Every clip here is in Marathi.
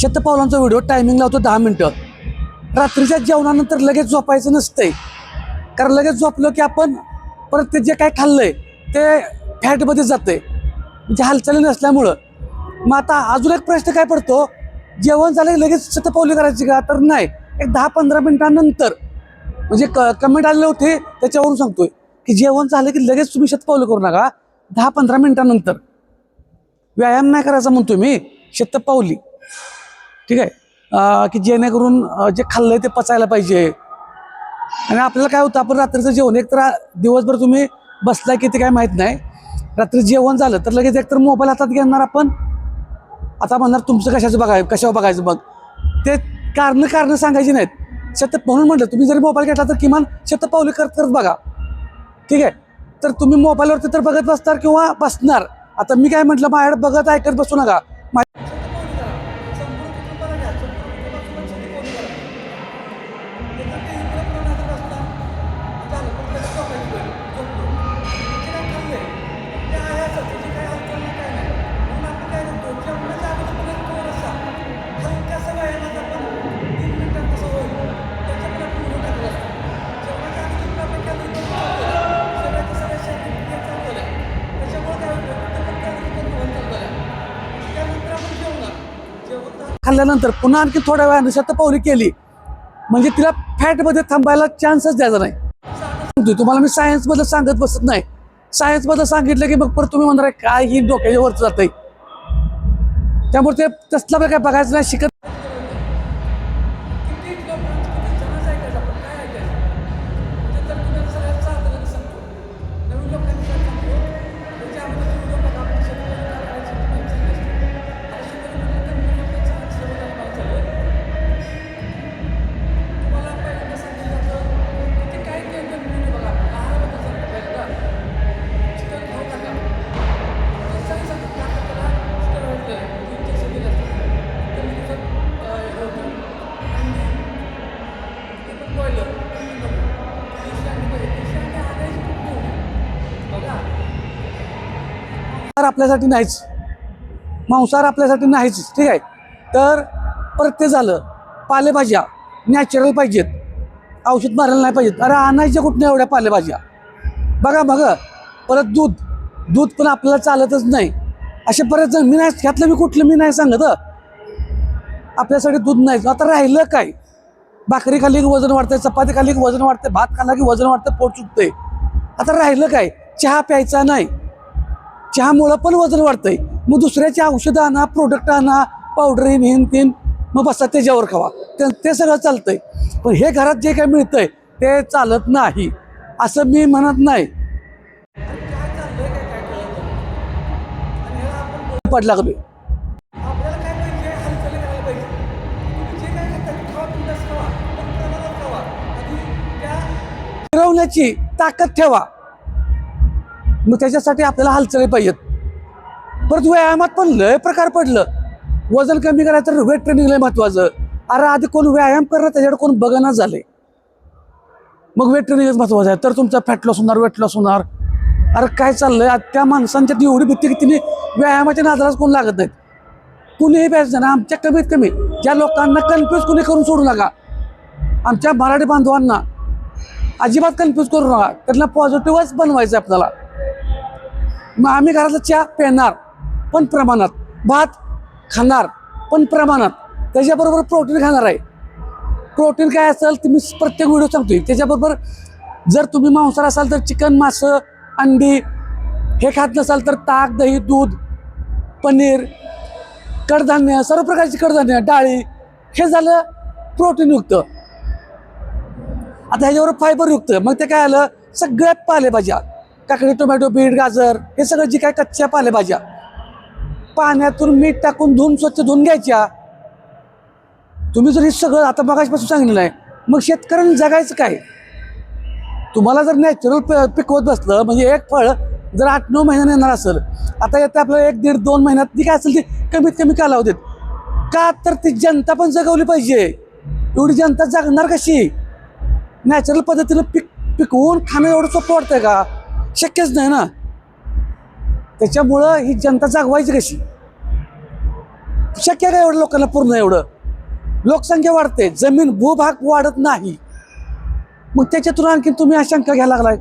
शतपावलांचा व्हिडिओ टायमिंग लावतो 10 मिनटं. रात्रीच्या जेवणानंतर लगेच झोपायचं नसतंय, कारण लगेच झोपलं की आपण परत ते जे काय खाल्लंय ते फॅटमध्ये जातंय, म्हणजे हालचाली नसल्यामुळं. मग आता अजून एक प्रश्न काय पडतो, जेवण झालं की लगेच शतपावली करायची का? तर नाही, एक 10-15 मिनिटांनंतर. म्हणजे कमेंट आलेले होते त्याच्यावरून सांगतोय की जेवण झालं की लगेच तुम्ही शतपावली करू नका, 10-15 मिनिटांनंतर. व्यायाम नाही करायचा म्हणतो मी, शतपावली. ठीक आहे, की जेणेकरून जे खाल्लंय ते पचायला पाहिजे. आणि आपल्याला काय होतं, आपण रात्रीचं जेवण एकतर दिवसभर तुम्ही बसलाय की ते काय माहीत नाही, रात्री जेवण झालं तर लगेच एकतर मोबाईल हातात घेणार आपण. आता म्हणणार तुमचं कशावर बघायचं. मग ते कारणं सांगायची नाहीत. म्हणून म्हटलं, तुम्ही जरी मोबाईल घेतला तर किमान शतपावली करत बघा. ठीक आहे, तर तुम्ही मोबाईलवरती तर बघत बसणार किंवा बसणार. आता मी काय म्हटलं, माझ्याकडे बघत ऐकत बसू नका. खाल्ल्यानंतर पुन्हा आणखी थोड्या वेळाने शतपावली केली म्हणजे तिला फॅटमध्ये थांबायला चान्सच द्यायचा नाही. तुम्हाला मी सायन्समधलं सांगत बसत नाही. सायन्समधलं सांगितलं की मग परत तुम्ही म्हणणार काय ही डोक्याच्या वरच जातंय. त्यामुळे ते तसला काय बघायचं नाही, शिकत. आपल्यासाठी नाहीच, मांसाहार आपल्यासाठी नाहीच. ठीक आहे, तर परत ते झालं, पालेभाज्या नॅचरल पाहिजेत, औषध मारायला नाही पाहिजेत. अरे आणायच्या कुठल्या एवढ्या पालेभाज्या? बघा परत दूध पण आपल्याला चालतच नाही. असे बरेच जण, मी नाही ह्यातलं मी कुठलं मी नाही सांगत, आपल्यासाठी दूध नाही. आता राहिलं काय? भाकरी खाल्ली की वजन वाढतंय, चपाती खाल्ली की वजन वाढतंय, भात खाल्ला की वजन वाढतं, पोट चुकतंय. आता राहिलं काय? चहा प्यायचा नाही, चहामुळं पण वजन वाढतंय. मग दुसऱ्याची औषधं आणा, प्रोडक्ट आणा, पावडर हिन तीन, मग बसा त्याच्यावर खावा, ते सगळं चालतंय. पण हे घरात जे काय मिळतंय ते चालत नाही असं मी म्हणत नाही. पडला कमी फिरवण्याची ताकद ठेवा, मग त्याच्यासाठी आपल्याला हालचाली पाहिजेत. परत व्यायामात पण लय प्रकार पडलं. वजन कमी करायचं तर वेट ट्रेनिंग लय महत्वाचं. अरे आधी कोण व्यायाम करणार त्याच्याकडे कोण बघना झाले, मग वेट ट्रेनिंगच महत्वाचं आहे. तर तुमचा फॅट लॉस होणार, वेट लॉस होणार. अरे काय चाललंय? त्या माणसांच्यात एवढी भीती की तिने व्यायामाच्या नादालाच कोण लागत नाहीत. कुणीही प्यायचं ना, आमच्या कमीत कमी ज्या लोकांना कन्फ्यूज कुणी करून सोडू नका, आमच्या मराठी बांधवांना अजिबात कन्फ्यूज करू नका. त्यांना पॉझिटिव्हच बनवायचं आपल्याला. मग आम्ही घरातला चहा पिणार पण प्रमाणात, भात खाणार पण प्रमाणात, त्याच्याबरोबर प्रोटीन खाणार आहे. प्रोटीन काय असेल ते मी प्रत्येक व्हिडिओ सांगतोय. त्याच्याबरोबर जर तुम्ही मांसाहार असाल तर चिकन, मासं, अंडी हे खात नसाल तर ताक, दही, दूध, पनीर, कडधान्य, सर्व प्रकारची कडधान्य, डाळी, हे झालं प्रोटीनयुक्त. आता ह्याच्यावर फायबरयुक्त. मग ते काय आलं, सगळ्यात पालेभाज्या, काकडी, टोमॅटो, बीट, गाजर, हे सगळं जी काय कच्च्या पालेभाज्या पाण्यातून मीठ टाकून स्वच्छ धुवून घ्यायच्या. तुम्ही जर हे सगळं आता मगाचपासून सांगितलं आहे, मग शेतकऱ्यांनी जगायचं काय? तुम्हाला जर नॅचरल पिकवत बसलं म्हणजे एक फळ जर 8-9 महिन्याने येणार असेल, आता येते आपल्याला 1-1.5-2 महिन्यात, ती काय असेल ती कमीत कमी कालावधीत. का तर ती जनता पण जगवली पाहिजे. एवढी जनता जगणार कशी? नॅचरल पद्धतीनं पिकवून खाणं एवढं सोपं वाटतंय का? शक्यच नाही ना. त्याच्यामुळं ही जनता जागवायची कशी? शक्य काय एवढं लोकांना पूर्ण एवढं? लोकसंख्या वाढते, जमीन भूभाग वाढत नाही. मग त्याच्यातून आणखी तुम्ही आशंका घ्यायला लागलाय.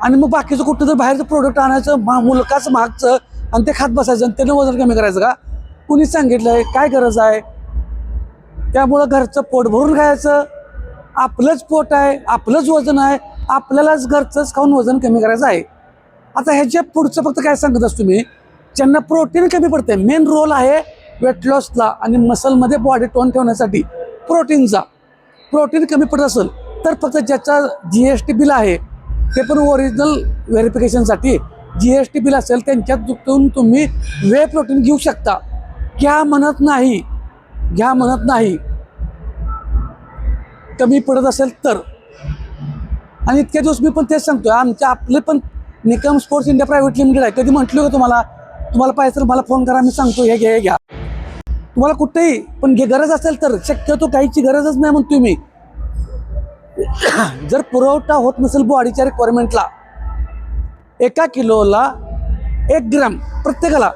आणि मग बाकीचं कुठं तर बाहेरचं प्रोडक्ट आणायचं मुलकाचं महागचं आणि ते खात बसायचं आणि त्यानं वजन कमी करायचं का? कुणी सांगितलंय? काय गरज आहे? त्यामुळं घरचं पोट भरून खायचं. आपलंच पोट आहे, आपलंच वजन आहे, आपल्यालाच घरचंच खाऊन वजन कमी करायचं आहे. आता ह्याच्या पुढचं फक्त काय सांगत असतो मी, ज्यांना प्रोटीन कमी पडते, मेन रोल आहे वेट लॉसला आणि मसलमध्ये बॉडी टोन ठेवण्यासाठी प्रोटीनचा. प्रोटीन कमी पडत असेल तर फक्त ज्याचा GST बिल आहे ते पण ओरिजिनल व्हेरिफिकेशनसाठी GST बिल असेल त्यांच्यातून तुम्ही वे प्रोटीन घेऊ शकता. घ्या म्हणत नाही, घ्या म्हणत नाही, कमी पडत असेल तर. आणि इतक्या दिवस मी पण तेच सांगतोय, आपले पण Nikam sports India private limited आहे. कधी म्हटलं का तुम्हाला पाहिजे तर मला फोन करा, मी सांगतो हे घ्या हे घ्या. तुम्हाला कुठेही पण गरज असेल तर, शक्यतो काहीची गरजच नाही म्हणतोय मी. जर पुरवठा होत नसेल बॉडीच्या रिक्वायरमेंटला 1 किलोला 1 ग्रॅम प्रत्येकाला,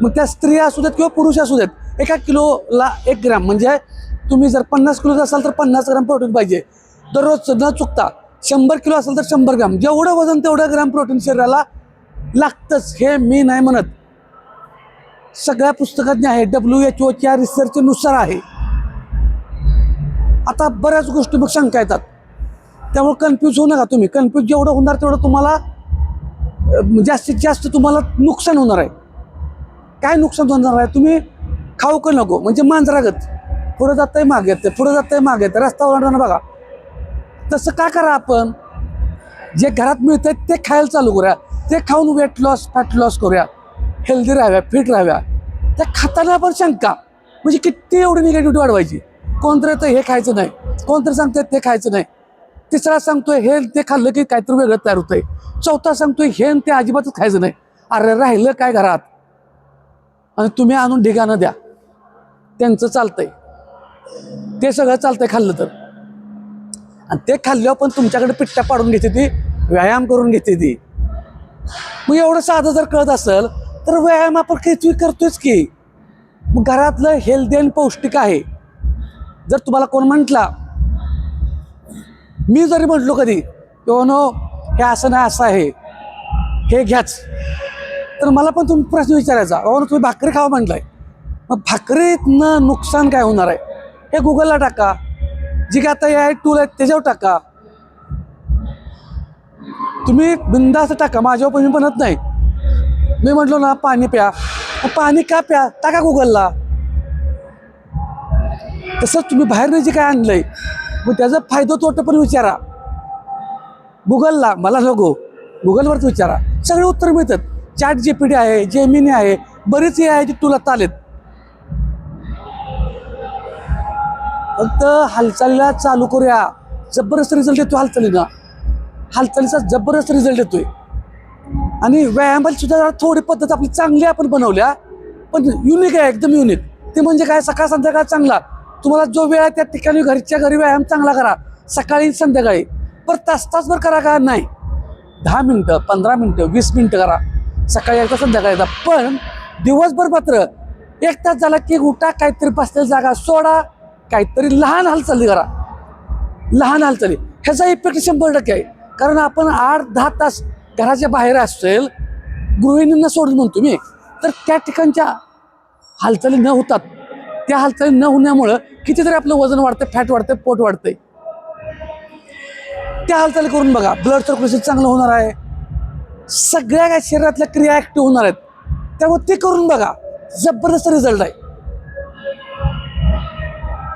मग त्या स्त्रिया असू देत किंवा पुरुष असू देत, 1 किलोला 1 ग्रॅम म्हणजे तुम्ही जर 50 किलोचा असाल तर 50 ग्रॅम प्रोटीन पाहिजे दररोज न चुकता. 100 किलो असेल तर 100 ग्रॅम, जेवढं वजन तेवढं ग्रॅम प्रोटीन शरीराला लागतंच. हे मी नाही म्हणत, सगळ्या पुस्तकांनी आहे, WHO रिसर्चनुसार आहे. आता बऱ्याच गोष्टी मग शंका येतात, त्यामुळे कन्फ्यूज होऊ नका तुम्ही. कन्फ्यूज जेवढं होणार तेवढं तुम्हाला जास्तीत जास्त तुम्हाला नुकसान होणार आहे. काय नुकसान होणार आहे? तुम्ही खाऊ का नको म्हणजे मांजरागत पुढं जातंय मागे येते, पुढं जातंय मागे येते, रस्ता ओलांडताना बघा. तसं का करा? आपण जे घरात मिळतंय ते खायला चालू करूया, ते खाऊन वेट लॉस फॅट लॉस करूया, हेल्दी राहाव्या, फिट राहाव्या. त्या खाताना पण शंका म्हणजे किती एवढी निगेटिव्हिटी वाढवायची. कोणतरी तर हे खायचं नाही, कोणतरी सांगतोय ते खायचं नाही, तिसरा सांगतोय हे ते खाल्लं की काहीतरी वेगळं तयार होतंय, चौथा सांगतोय हे ते अजिबातच खायचं नाही. अरे राहिलं काय घरात? आणि तुम्ही आणून ढिगाणं द्या, त्यांचं चालतंय, ते सगळं चालतंय खाल्लं तर. आणि ते खाल्ल्यावर पण तुमच्याकडे पिट्टा पाडून घेते ती, व्यायाम करून घेते ती. मग एवढं साधं जर कळत असेल तर व्यायाम आपण काही करतोच की. मग घरातलं हेल्दी आणि पौष्टिक आहे. जर तुम्हाला कोण म्हटला, मी जरी म्हटलो कधी किंवा नो हे असं नाही असं आहे हे घ्याच, तर मला पण तुम्ही प्रश्न विचारायचा, तुम्ही भाकरी खावा म्हटलंय, मग भाकरीतनं नुकसान काय होणार आहे हे गुगलला टाका. जी काय आता AI टूल आहेत त्याच्यावर टाका. तुम्ही बिंदास टाका, माझ्यावर पण मी म्हणत नाही. मी म्हटलो ना पाणी प्या, पाणी का प्या टाका गुगलला. तसंच तुम्ही बाहेरनं जे काय आणलंय मग त्याचा फायदा तोटा पण विचारा गुगलला, मला नको, गुगलवरच विचारा, सगळे उत्तर मिळतात. ChatGPT आहे, जेमिनी आहे, बरेच AI ची टूल आता आलेत. फक्त हालचालीला चालू करूया, जबरदस्त रिझल्ट येतो हालचालीला. हालचालीचा जबरदस्त रिझल्ट येतोय. आणि व्यायामाची सुद्धा थोडी पद्धत आपली चांगली आपण बनवल्या, पण युनिक आहे, एकदम युनिक. ते म्हणजे काय, सकाळ संध्याकाळ चांगला, तुम्हाला जो वेळ आहे त्या ठिकाणी घरच्या घरी व्यायाम चांगला करा, सकाळी संध्याकाळी. पर तासभर करा का नाही, 10 मिनटं 15 मिनटं 20 मिनटं करा, सकाळी एकदा संध्याकाळी एकदा. पण दिवसभर मात्र 1 तास झाला की उठा, काहीतरी बसलेली जागा सोडा, काहीतरी लहान हालचाली करा, लहान हालचाली. ह्याचा इफेक्ट 100% आहे. कारण आपण 8-10 तास घराच्या बाहेर असेल, गृहिणींना सोडून म्हणतो मी, तर त्या ठिकाणच्या हालचाली न होतात. त्या हालचाली न होण्यामुळं कितीतरी आपलं वजन वाढतं, फॅट वाढतं, पोट वाढतंय. त्या हालचाली करून बघा, ब्लड सर्क्युलेशन चांगलं होणार आहे, सगळ्या काय शरीरातल्या क्रिया ॲक्टिव्ह होणार आहेत. त्यामुळे ते करून बघा, जबरदस्त रिझल्ट आहे.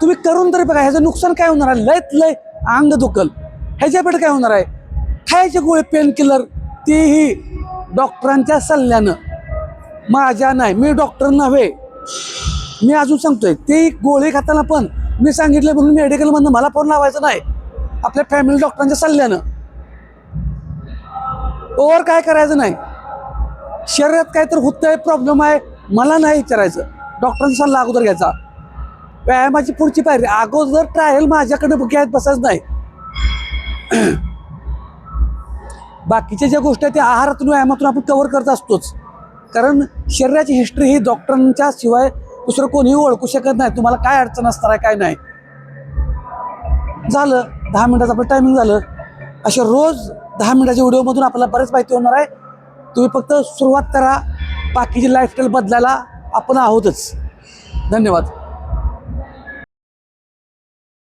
तुम्ही करून तरी बघा, ह्याचं नुकसान काय होणार आहे? लय अंग दुखल, ह्याच्यापेक्षा काय होणार आहे? खायचे गोळे पेन किलर, तेही डॉक्टरांच्या सल्ल्यानं, माझ्या नाही, मी डॉक्टर नव्हे, मी अजून सांगतोय. ते गोळी खाताना पण मी सांगितलं म्हणून मेडिकलमधनं मला फोन लावायचं नाही, आपल्या फॅमिली डॉक्टरांच्या सल्ल्यानं. ओव्हर काय करायचं नाही. शरीरात काहीतरी होतंय, प्रॉब्लेम आहे, मला नाही विचारायचं, डॉक्टरांचा सल्ला अगोदर घ्यायचा. व्यायामाची पुढची पायरी, अगोदर ट्रायल माझ्याकडे घ्यायत बसायचं नाही. बाकीच्या ज्या गोष्टी आहेत त्या आहारातून व्यायामातून आपण कव्हर करत असतोच. कारण शरीराची हिस्ट्री ही डॉक्टरांच्या शिवाय दुसरं कोणीही ओळखू शकत नाही तुम्हाला काय अडचण असणार आहे काय नाही. झालं 10 मिनिटाचं आपलं टायमिंग झालं. अशा रोज 10 मिनिटाच्या व्हिडिओमधून आपल्याला बरेच माहिती होणार आहे. तुम्ही फक्त सुरुवात करा, बाकीची लाईफस्टाईल बदलायला आपण आहोतच. धन्यवाद.